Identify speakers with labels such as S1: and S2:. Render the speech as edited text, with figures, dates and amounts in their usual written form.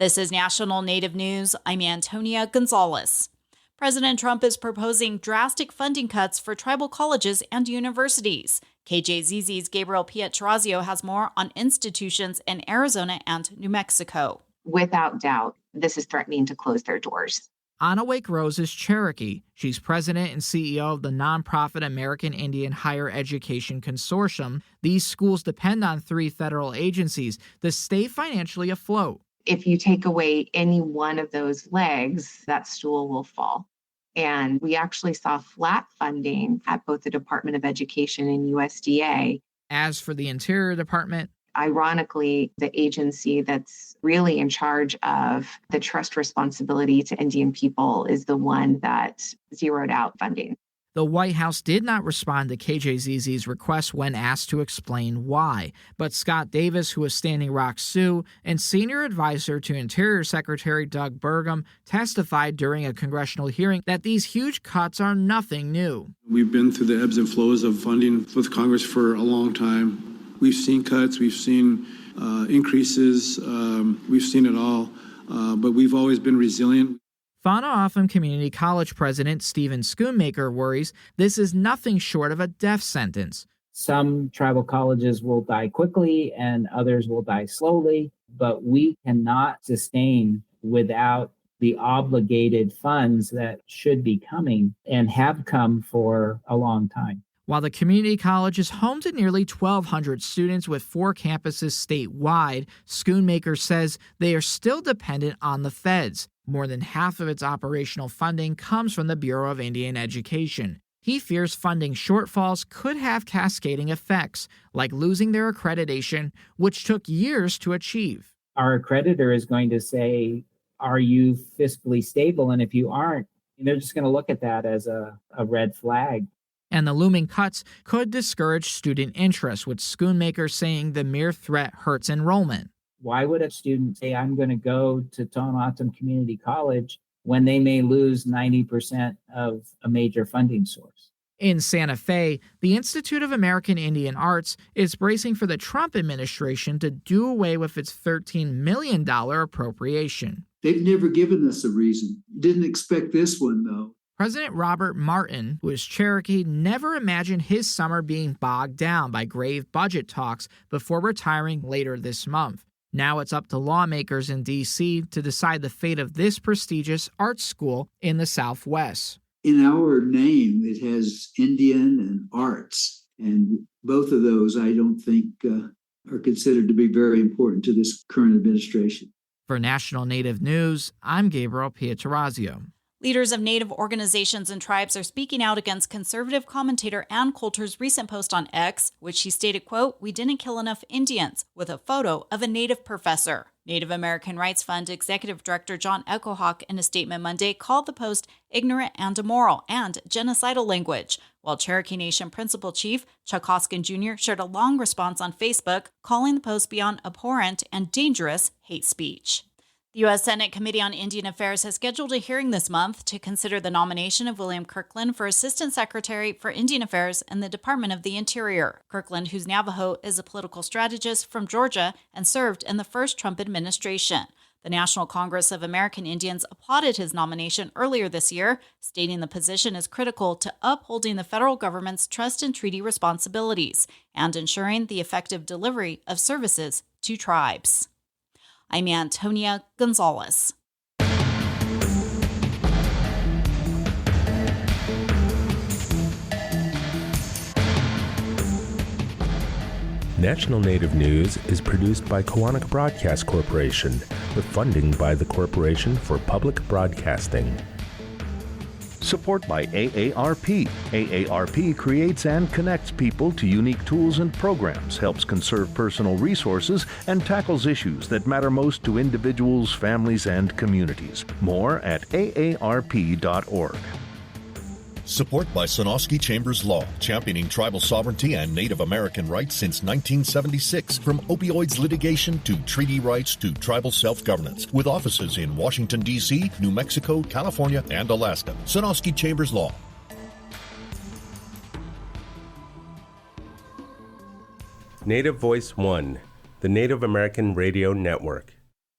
S1: This is National Native News. I'm Antonia Gonzalez. President Trump is proposing drastic funding cuts for tribal colleges and universities. KJZZ's Gabriel Pietrorazio has more on institutions in Arizona and New Mexico.
S2: Without doubt, this is threatening to close their doors.
S3: Ahniwake Rose is Cherokee. She's president and CEO of the nonprofit American Indian Higher Education Consortium. These schools depend on 3 federal agencies to stay financially afloat.
S2: If you take away any one of those legs, that stool will fall. And we actually saw flat funding at both the Department of Education and USDA.
S3: As for the Interior Department,
S2: ironically, the agency that's really in charge of the trust responsibility to Indian people is the one that zeroed out funding.
S3: the White House did not respond to KJZZ's request when asked to explain why. But Scott Davis, who is Standing Rock Sioux and senior advisor to Interior Secretary Doug Burgum, testified during a congressional hearing that these huge cuts are nothing new.
S4: We've been through the ebbs and flows of funding with Congress for a long time. We've seen cuts, we've seen increases, we've seen it all, but we've always been resilient.
S3: Fauna-Offam Community College President Stephen Schoonmaker worries this is nothing short of a death sentence.
S5: Some tribal colleges will die quickly and others will die slowly, but we cannot sustain without the obligated funds that should be coming and have come for a long time.
S3: While the community college is home to nearly 1,200 students with 4 campuses statewide, Schoonmaker says they are still dependent on the feds. More than half of its operational funding comes from the Bureau of Indian Education. He fears funding shortfalls could have cascading effects, like losing their accreditation, which took years to achieve.
S5: Our accreditor is going to say, are you fiscally stable? And if you aren't, they're just going to look at that as a red flag.
S3: And the looming cuts could discourage student interest, with Schoonmaker saying the mere threat hurts enrollment.
S5: Why would a student say, I'm going to go to Fauna-Offam Community College when they may lose 90% of a major funding source?
S3: In Santa Fe, the Institute of American Indian Arts is bracing for the Trump administration to do away with its $13 million appropriation.
S6: They've never given us a reason. Didn't expect this one, though.
S3: President Robert Martin, who is Cherokee, never imagined his summer being bogged down by grave budget talks before retiring later this month. Now it's up to lawmakers in D.C. to decide the fate of this prestigious art school in the Southwest.
S6: In our name, it has Indian and arts, and both of those I don't think are considered to be very important to this current administration.
S3: For National Native News, I'm Gabriel Pietrorazio.
S1: Leaders of Native organizations and tribes are speaking out against conservative commentator Ann Coulter's recent post on X, which she stated, quote, "We didn't kill enough Indians," with a photo of a Native professor. Native American Rights Fund Executive Director John Echohawk, in a statement Monday, called the post ignorant and immoral and genocidal language, while Cherokee Nation Principal Chief Chuck Hoskin Jr. shared a long response on Facebook, calling the post beyond abhorrent and dangerous hate speech. The U.S. Senate Committee on Indian Affairs has scheduled a hearing this month to consider the nomination of William Kirkland for Assistant Secretary for Indian Affairs in the Department of the Interior. Kirkland, who's Navajo, is a political strategist from Georgia and served in the first Trump administration. The National Congress of American Indians applauded his nomination earlier this year, stating the position is critical to upholding the federal government's trust and treaty responsibilities and ensuring the effective delivery of services to tribes. I'm Antonia Gonzalez.
S7: National Native News is produced by Koahnic Broadcast Corporation with funding by the Corporation for Public Broadcasting.
S8: Support by AARP. AARP creates and connects people to unique tools and programs, helps conserve personal resources, and tackles issues that matter most to individuals, families, and communities. More at aarp.org.
S9: Support by Sonosky Chambers Law, championing tribal sovereignty and Native American rights since 1976. From opioids litigation to treaty rights to tribal self-governance. With offices in Washington, D.C., New Mexico, California, and Alaska. Sonosky Chambers Law.
S7: Native Voice One, the Native American Radio Network.